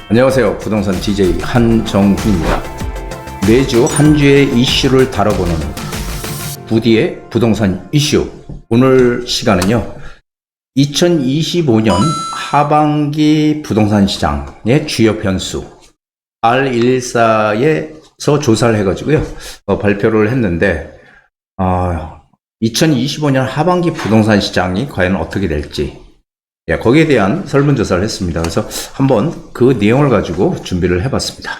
안녕하세요. 부동산 DJ 한정훈입니다. 매주 한 주의 이슈를 다뤄보는 부디의 부동산 이슈. 오늘 시간은요, 2025년 하반기 부동산 시장의 주요 변수 R114에서 조사를 해가지고요, 발표를 했는데, 2025년 하반기 부동산 시장이 과연 어떻게 될지, 거기에 대한 설문조사를 했습니다. 그래서 한번 그 내용을 가지고 준비를 해봤습니다.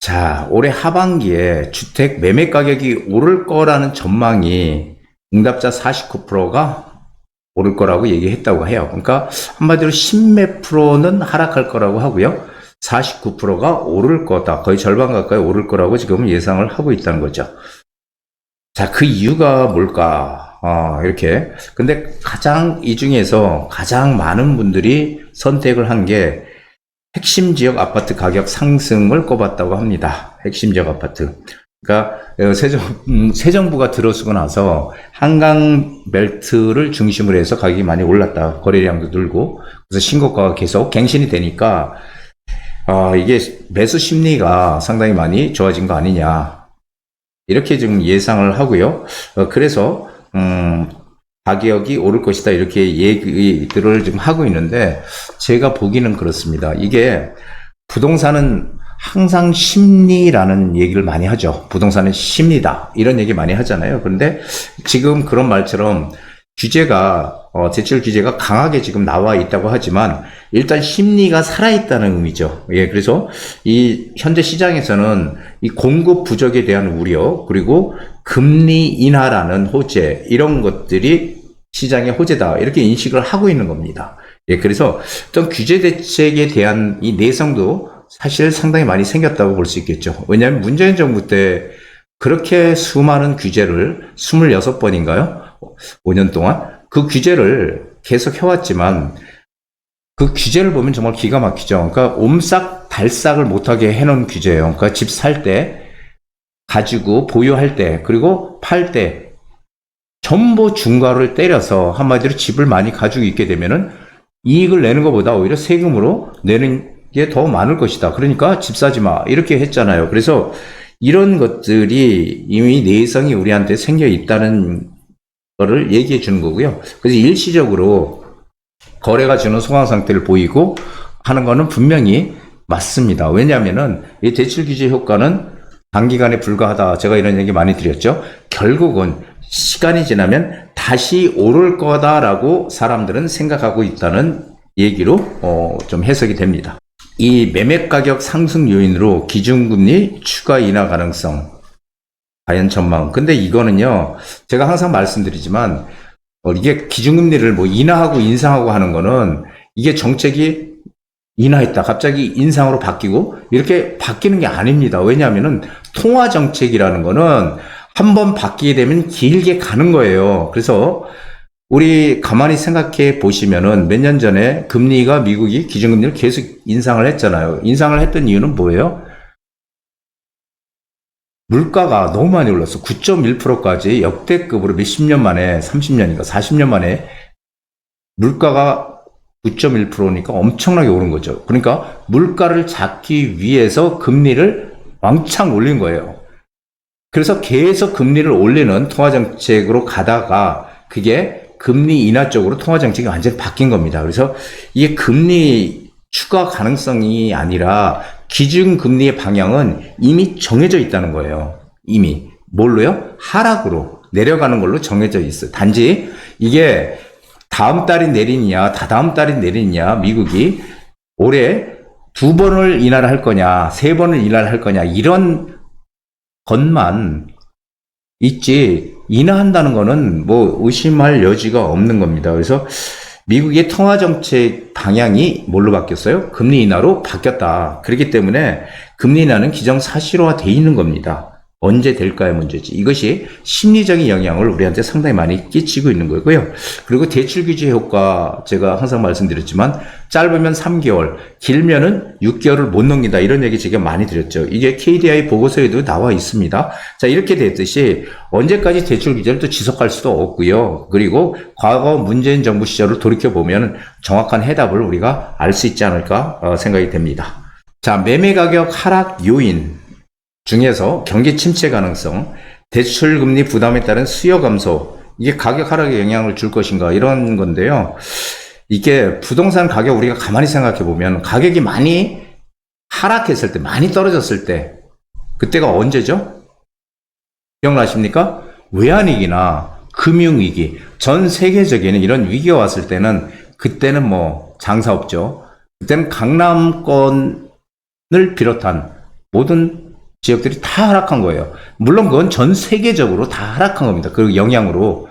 자, 올해 하반기에 주택 매매 가격이 오를 거라는 전망이 응답자 49%가 오를 거라고 얘기했다고 해요. 그러니까 한마디로 10몇 프로는 하락할 거라고 하고요. 49%가 오를 거다. 거의 절반 가까이 오를 거라고 지금 예상을 하고 있다는 거죠. 자, 그 이유가 뭘까? 이렇게. 근데 이 중에서 가장 많은 분들이 선택을 한 게 핵심 지역 아파트 가격 상승을 꼽았다고 합니다. 핵심 지역 아파트. 그러니까 새 정부가 들어서고 나서 한강 벨트를 중심으로 해서 가격이 많이 올랐다. 거래량도 늘고. 그래서 신고가가 계속 갱신이 되니까 이게 매수 심리가 상당히 많이 좋아진 거 아니냐. 이렇게 지금 예상을 하고요. 그래서 가격이 오를 것이다 이렇게 얘기들을 지금 하고 있는데, 제가 보기는 그렇습니다. 이게 부동산은 항상 심리라는 얘기를 많이 하죠. 부동산은 심리다 이런 얘기 많이 하잖아요. 그런데 지금 그런 말처럼 규제가 대출 규제가 강하게 지금 나와 있다고 하지만 일단 심리가 살아있다는 의미죠. 그래서 이 현재 시장에서는 이 공급 부족에 대한 우려, 그리고 금리 인하라는 호재, 이런 것들이 시장의 호재다 이렇게 인식을 하고 있는 겁니다. 그래서 어떤 규제 대책에 대한 이 내성도 사실 상당히 많이 생겼다고 볼 수 있겠죠. 왜냐하면 문재인 정부 때 그렇게 수많은 규제를 26번인가요? 5년 동안 그 규제를 계속 해왔지만 그 규제를 보면 정말 기가 막히죠. 그러니까 옴싹달싹을 못하게 해놓은 규제예요. 그러니까 집 살 때, 가지고 보유할 때, 그리고 팔 때 전부 중과를 때려서 한마디로 집을 많이 가지고 있게 되면은 이익을 내는 것보다 오히려 세금으로 내는 게 더 많을 것이다. 그러니까 집 사지 마 이렇게 했잖아요. 그래서 이런 것들이 이미 내성이 우리한테 생겨 있다는 거를 얘기해 주는 거고요. 그래서 일시적으로 거래가 주는 소강 상태를 보이고 하는 거는 분명히 맞습니다. 왜냐하면은 이 대출 규제 효과는 단기간에 불과하다. 제가 이런 얘기 많이 드렸죠. 결국은 시간이 지나면 다시 오를 거다라고 사람들은 생각하고 있다는 얘기로 좀 해석이 됩니다. 이 매매 가격 상승 요인으로 기준금리 추가 인하 가능성, 과연 전망. 근데 이거는요, 제가 항상 말씀드리지만, 이게 기준금리를 뭐 인하하고 인상하고 하는 거는 이게 정책이 인하했다, 갑자기 인상으로 바뀌고 이렇게 바뀌는 게 아닙니다. 왜냐하면은 통화정책이라는 거는 한번 바뀌게 되면 길게 가는 거예요. 그래서 우리 가만히 생각해 보시면은 몇 년 전에 금리가 미국이 기준금리를 계속 인상을 했잖아요. 인상을 했던 이유는 뭐예요? 물가가 너무 많이 올랐어. 9.1%까지 역대급으로 몇십 년 만에, 30년인가 40년 만에 물가가 9.1%니까 엄청나게 오른 거죠. 그러니까 물가를 잡기 위해서 금리를 왕창 올린 거예요. 그래서 계속 금리를 올리는 통화정책으로 가다가 그게 금리 인하 쪽으로 통화정책이 완전히 바뀐 겁니다. 그래서 이게 금리 추가 가능성이 아니라 기준금리의 방향은 이미 정해져 있다는 거예요. 이미. 뭘로요? 하락으로 내려가는 걸로 정해져 있어요. 단지 이게 다음 달이 내리느냐, 다다음 달이 내리느냐, 미국이 올해 2번을 인하를 할 거냐, 3번을 인하를 할 거냐, 이런 것만 있지, 인하한다는 거는 뭐 의심할 여지가 없는 겁니다. 그래서 미국의 통화정책 방향이 뭘로 바뀌었어요? 금리 인하로 바뀌었다. 그렇기 때문에 금리 인하는 기정사실화되어 있는 겁니다. 언제 될까의 문제지. 이것이 심리적인 영향을 우리한테 상당히 많이 끼치고 있는 거고요. 그리고 대출 규제 효과 제가 항상 말씀드렸지만 짧으면 3개월, 길면은 6개월을 못 넘긴다. 이런 얘기 제가 많이 드렸죠. 이게 KDI 보고서에도 나와 있습니다. 자, 이렇게 됐듯이 언제까지 대출 규제를 또 지속할 수도 없고요. 그리고 과거 문재인 정부 시절을 돌이켜보면 정확한 해답을 우리가 알 수 있지 않을까 생각이 됩니다. 자, 매매 가격 하락 요인 중에서 경기 침체 가능성, 대출 금리 부담에 따른 수요 감소, 이게 가격 하락에 영향을 줄 것인가 이런 건데요. 이게 부동산 가격 우리가 가만히 생각해 보면 가격이 많이 하락했을 때, 많이 떨어졌을 때, 그때가 언제죠? 기억나십니까? 외환위기나 금융위기, 전 세계적인 이런 위기가 왔을 때는 그때는 뭐 장사 없죠. 그때는 강남권을 비롯한 모든 지역들이 다 하락한 거예요. 물론 그건 전 세계적으로 다 하락한 겁니다. 그 영향으로.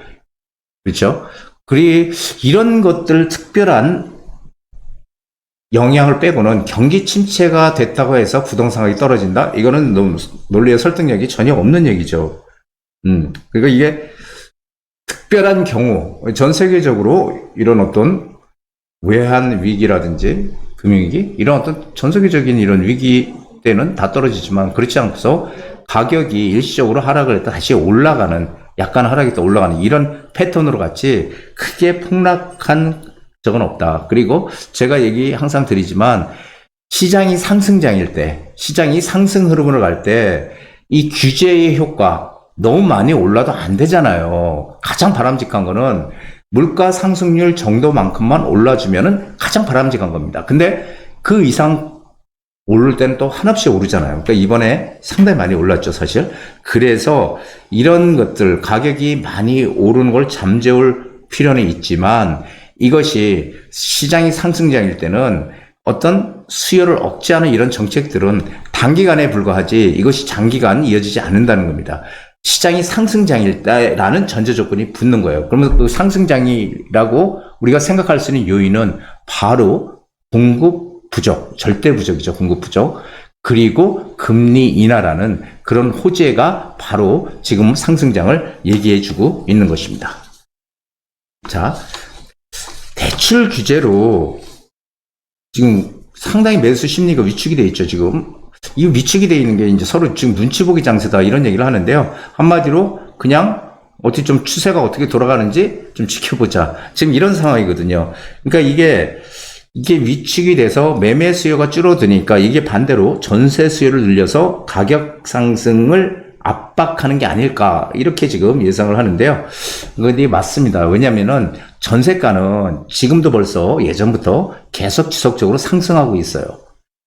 그렇죠? 그리고 이런 것들 특별한 영향을 빼고는 경기 침체가 됐다고 해서 부동산 가격이 떨어진다? 이거는 너무 논리의 설득력이 전혀 없는 얘기죠. 그러니까 이게 특별한 경우, 전 세계적으로 이런 어떤 외환 위기라든지 금융위기, 이런 어떤 전 세계적인 이런 위기 때는 다 떨어지지만 그렇지 않고서 가격이 일시적으로 하락을 했다 다시 올라가는, 약간 하락했다 올라가는 이런 패턴으로 같이 크게 폭락한 적은 없다. 그리고 제가 항상 드리지만 시장이 상승장일 때, 시장이 상승 흐름으로 갈 때 이 규제의 효과 너무 많이 올라도 안 되잖아요. 가장 바람직한 거는 물가 상승률 정도만큼만 올라주면은 가장 바람직한 겁니다. 근데 그 이상 오를 때는 또 한없이 오르잖아요. 그러니까 이번에 상당히 많이 올랐죠, 사실. 그래서 이런 것들, 가격이 많이 오르는 걸 잠재울 필요는 있지만 이것이 시장이 상승장일 때는 어떤 수요를 억제하는 이런 정책들은 단기간에 불과하지 이것이 장기간 이어지지 않는다는 겁니다. 시장이 상승장일 때라는 전제 조건이 붙는 거예요. 그러면 그 상승장이라고 우리가 생각할 수 있는 요인은 바로 공급 부족, 절대 부족이죠. 공급 부족. 그리고 금리 인하라는 그런 호재가 바로 지금 상승장을 얘기해주고 있는 것입니다. 자, 대출 규제로 지금 상당히 매수 심리가 위축이 돼 있죠, 지금. 이 위축이 돼 있는 게 이제 서로 지금 눈치 보기 장세다 이런 얘기를 하는데요. 한마디로 그냥 어떻게 좀 추세가 어떻게 돌아가는지 좀 지켜보자. 지금 이런 상황이거든요. 그러니까 이게 위축이 돼서 매매 수요가 줄어드니까 이게 반대로 전세 수요를 늘려서 가격 상승을 압박하는 게 아닐까 이렇게 지금 예상을 하는데요. 그게 맞습니다. 왜냐하면은 전세가는 지금도 벌써 예전부터 계속 지속적으로 상승하고 있어요.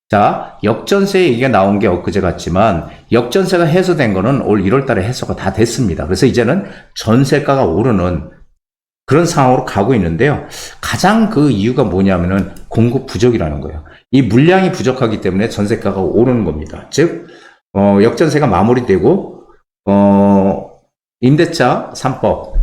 자, 역전세 얘기가 나온 게 엊그제 같지만 역전세가 해소된 거는 올 1월 달에 해소가 다 됐습니다. 그래서 이제는 전세가가 오르는 그런 상황으로 가고 있는데요. 가장 그 이유가 뭐냐면은 공급 부족이라는 거예요. 이 물량이 부족하기 때문에 전세가가 오르는 겁니다. 즉, 역전세가 마무리되고, 임대차 3법,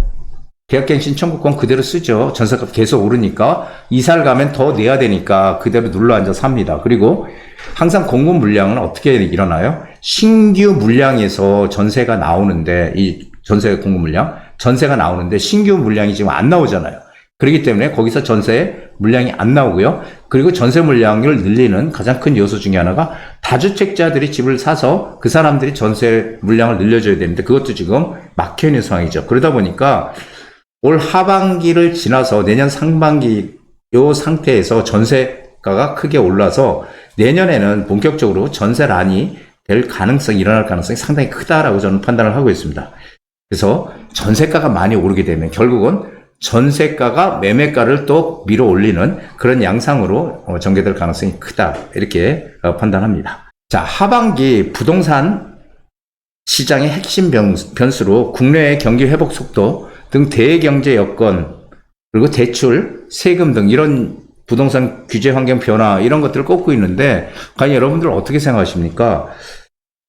계약갱신 청구권 그대로 쓰죠. 전세값 계속 오르니까, 이사를 가면 더 내야 되니까 그대로 눌러앉아 삽니다. 그리고 항상 공급 물량은 어떻게 일어나요? 신규 물량에서 전세가 나오는데, 이 전세 공급 물량, 전세가 나오는데 신규 물량이 지금 안 나오잖아요. 그렇기 때문에 거기서 전세 물량이 안 나오고요. 그리고 전세 물량을 늘리는 가장 큰 요소 중에 하나가 다주택자들이 집을 사서 그 사람들이 전세 물량을 늘려줘야 되는데 그것도 지금 막혀 있는 상황이죠. 그러다 보니까 올 하반기를 지나서 내년 상반기 요 상태에서 전세가가 크게 올라서 내년에는 본격적으로 전세란이 될 가능성이 일어날 가능성이 상당히 크다라고 저는 판단을 하고 있습니다. 그래서 전세가가 많이 오르게 되면 결국은 전세가가 매매가를 또 밀어 올리는 그런 양상으로 전개될 가능성이 크다 이렇게 판단합니다. 자, 하반기 부동산 시장의 핵심 변수로 국내의 경기 회복 속도 등 대경제 여건 그리고 대출, 세금 등 이런 부동산 규제 환경 변화 이런 것들을 꼽고 있는데 과연 여러분들 어떻게 생각하십니까?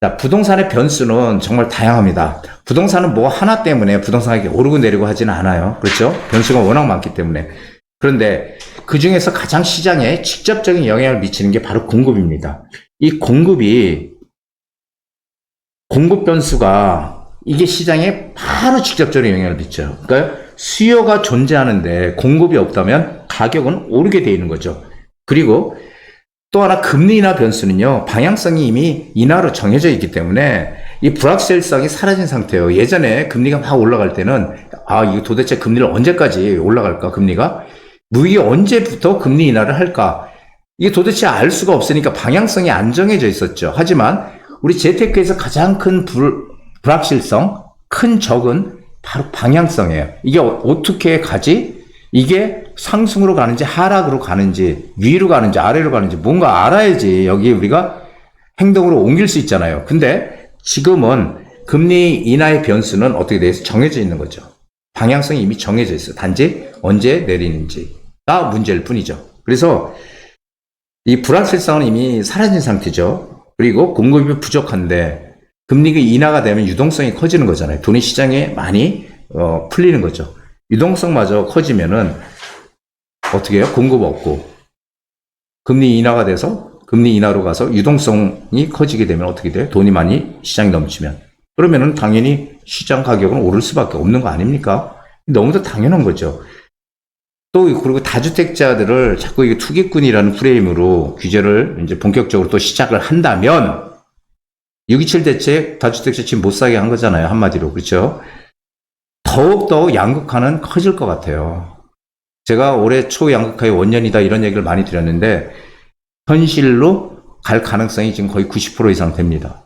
자, 부동산의 변수는 정말 다양합니다. 부동산은 뭐 하나 때문에 부동산 가격이 오르고 내리고 하지는 않아요. 그렇죠? 변수가 워낙 많기 때문에. 그런데 그 중에서 가장 시장에 직접적인 영향을 미치는 게 바로 공급입니다. 이 공급이 공급 변수가 이게 시장에 바로 직접적으로 영향을 미쳐요. 그러니까 수요가 존재하는데 공급이 없다면 가격은 오르게 돼 있는 거죠. 그리고 또 하나 금리 인하 변수는요, 방향성이 이미 인하로 정해져 있기 때문에 이 불확실성이 사라진 상태예요. 예전에 금리가 막 올라갈 때는 이거 도대체 금리를 언제까지 올라갈까, 금리가? 이게 언제부터 금리 인하를 할까? 이게 도대체 알 수가 없으니까 방향성이 안 정해져 있었죠. 하지만 우리 재테크에서 가장 큰 불확실성, 큰 적은 바로 방향성이에요. 이게 어떻게 가지? 이게 상승으로 가는지 하락으로 가는지 위로 가는지 아래로 가는지 뭔가 알아야지 여기 우리가 행동으로 옮길 수 있잖아요. 근데 지금은 금리 인하의 변수는 어떻게 돼서 정해져 있는 거죠. 방향성이 이미 정해져 있어요. 단지 언제 내리는지가 문제일 뿐이죠. 그래서 이 불확실성은 이미 사라진 상태죠. 그리고 공급이 부족한데 금리가 인하가 되면 유동성이 커지는 거잖아요. 돈이 시장에 많이 풀리는 거죠. 유동성마저 커지면은 어떻게 해요? 공급 없고 금리 인하가 돼서 금리 인하로 가서 유동성이 커지게 되면 어떻게 돼요? 돈이 많이 시장에 넘치면 그러면은 당연히 시장 가격은 오를 수밖에 없는 거 아닙니까? 너무도 당연한 거죠. 또 그리고 다주택자들을 자꾸 이게 투기꾼이라는 프레임으로 규제를 이제 본격적으로 또 시작을 한다면 6.27 대책 다주택자 집 못 사게 한 거잖아요. 한마디로. 그렇죠? 더욱더 양극화는 커질 것 같아요. 제가 올해 초 양극화의 원년이다 이런 얘기를 많이 드렸는데 현실로 갈 가능성이 지금 거의 90% 이상 됩니다.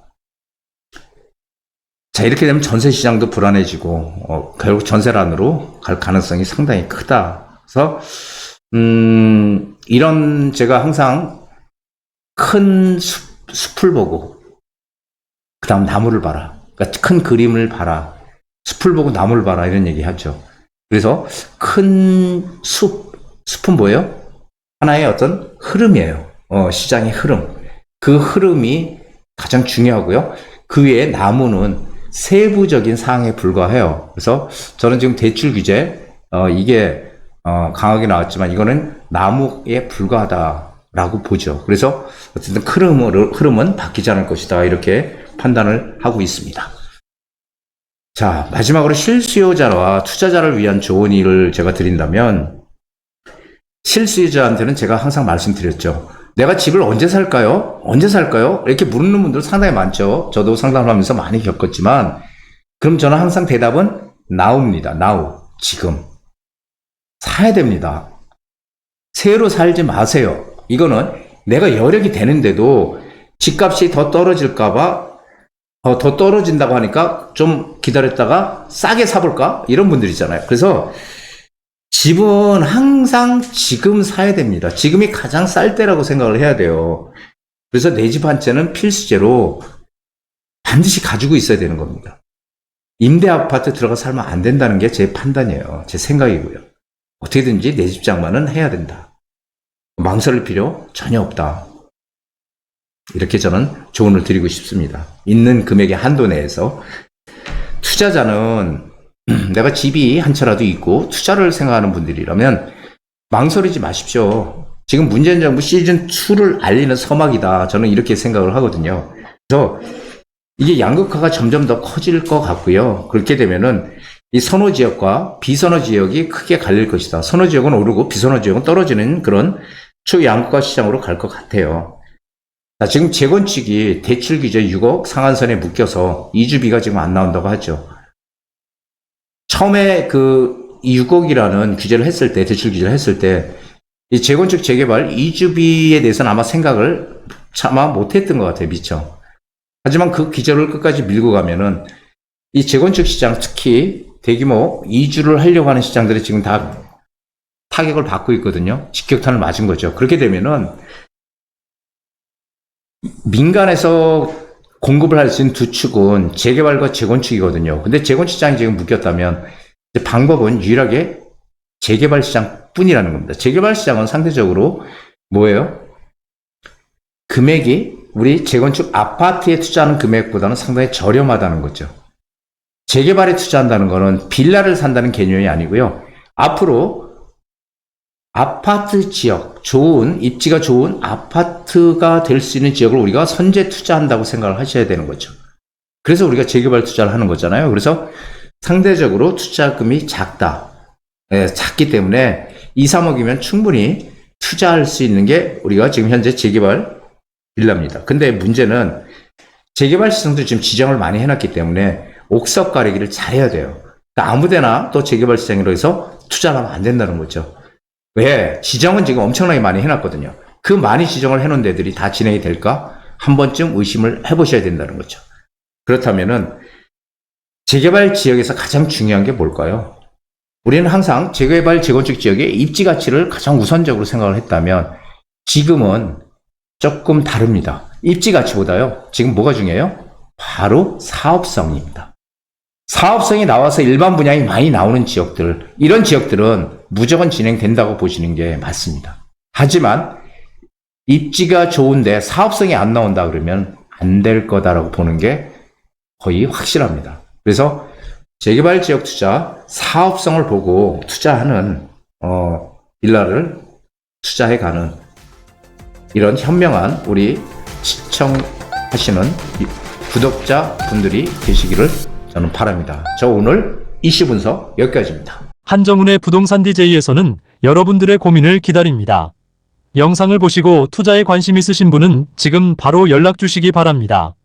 자, 이렇게 되면 전세 시장도 불안해지고 결국 전세란으로 갈 가능성이 상당히 크다. 그래서 이런 제가 항상 큰 숲을 보고 그 다음 나무를 봐라. 그러니까 큰 그림을 봐라. 숲을 보고 나무를 봐라 이런 얘기 하죠. 그래서 큰 숲은 뭐예요? 하나의 어떤 흐름이에요. 시장의 흐름. 그 흐름이 가장 중요하고요. 그 외에 나무는 세부적인 사항에 불과해요. 그래서 저는 지금 대출 규제 이게 강하게 나왔지만 이거는 나무에 불과하다라고 보죠. 그래서 어쨌든 흐름은 바뀌지 않을 것이다 이렇게 판단을 하고 있습니다. 자, 마지막으로 실수요자와 투자자를 위한 조언을 제가 드린다면 실수요자한테는 제가 항상 말씀드렸죠. 내가 집을 언제 살까요? 언제 살까요? 이렇게 물는 분들 상당히 많죠. 저도 상담을 하면서 많이 겪었지만 그럼 저는 항상 대답은 now입니다. now, 지금. 사야 됩니다. 새로 살지 마세요. 이거는 내가 여력이 되는데도 집값이 더 떨어질까봐 더 떨어진다고 하니까 좀 기다렸다가 싸게 사볼까? 이런 분들 있잖아요. 그래서 집은 항상 지금 사야 됩니다. 지금이 가장 쌀 때라고 생각을 해야 돼요. 그래서 내 집 한 채는 필수제로 반드시 가지고 있어야 되는 겁니다. 임대 아파트 들어가 살면 안 된다는 게 제 판단이에요. 제 생각이고요. 어떻게든지 내 집 장만은 해야 된다. 망설일 필요 전혀 없다. 이렇게 저는 조언을 드리고 싶습니다. 있는 금액의 한도 내에서. 투자자는 내가 집이 한 채라도 있고 투자를 생각하는 분들이라면 망설이지 마십시오. 지금 문재인 정부 시즌2를 알리는 서막이다. 저는 이렇게 생각을 하거든요. 그래서 이게 양극화가 점점 더 커질 것 같고요. 그렇게 되면은 이 선호 지역과 비선호 지역이 크게 갈릴 것이다. 선호 지역은 오르고 비선호 지역은 떨어지는 그런 초양극화 시장으로 갈 것 같아요. 자, 지금 재건축이 대출 규제 6억 상한선에 묶여서 이주비가 지금 안 나온다고 하죠. 처음에 그 6억이라는 규제를 했을 때, 대출 규제를 했을 때, 이 재건축 재개발 이주비에 대해서는 아마 생각을 차마 못했던 것 같아요, 미처. 하지만 그 규제를 끝까지 밀고 가면은 이 재건축 시장, 특히 대규모 이주를 하려고 하는 시장들이 지금 다 타격을 받고 있거든요. 직격탄을 맞은 거죠. 그렇게 되면은 민간에서 공급을 할 수 있는 두 축은 재개발과 재건축이거든요. 근데 재건축 시장이 지금 묶였다면 방법은 유일하게 재개발 시장 뿐이라는 겁니다. 재개발 시장은 상대적으로 뭐예요? 금액이 우리 재건축 아파트에 투자하는 금액보다는 상당히 저렴하다는 거죠. 재개발에 투자한다는 거는 빌라를 산다는 개념이 아니고요. 앞으로 아파트 지역, 좋은, 입지가 좋은 아파트가 될 수 있는 지역을 우리가 선제 투자한다고 생각을 하셔야 되는 거죠. 그래서 우리가 재개발 투자를 하는 거잖아요. 그래서 상대적으로 투자금이 작다. 예, 작기 때문에 2, 3억이면 충분히 투자할 수 있는 게 우리가 지금 현재 재개발 빌라입니다. 근데 문제는 재개발 시장도 지금 지정을 많이 해놨기 때문에 옥석 가리기를 잘해야 돼요. 그러니까 아무데나 또 재개발 시장으로 해서 투자를 하면 안 된다는 거죠. 왜? 지정은 지금 엄청나게 많이 해놨거든요. 그 많이 지정을 해놓은 데들이 다 진행이 될까? 한 번쯤 의심을 해보셔야 된다는 거죠. 그렇다면은 재개발 지역에서 가장 중요한 게 뭘까요? 우리는 항상 재개발 재건축 지역의 입지 가치를 가장 우선적으로 생각을 했다면 지금은 조금 다릅니다. 입지 가치보다요. 지금 뭐가 중요해요? 바로 사업성입니다. 사업성이 나와서 일반 분양이 많이 나오는 지역들, 이런 지역들은 무조건 진행된다고 보시는 게 맞습니다. 하지만 입지가 좋은데 사업성이 안 나온다 그러면 안 될 거다라고 보는 게 거의 확실합니다. 그래서 재개발 지역 투자, 사업성을 보고 투자하는 빌라를 투자해가는 이런 현명한 우리 시청하시는 구독자 분들이 계시기를 저는 바랍니다. 저 오늘 이슈 분석 여기까지입니다. 한정훈의 부동산 DJ에서는 여러분들의 고민을 기다립니다. 영상을 보시고 투자에 관심 있으신 분은 지금 바로 연락 주시기 바랍니다.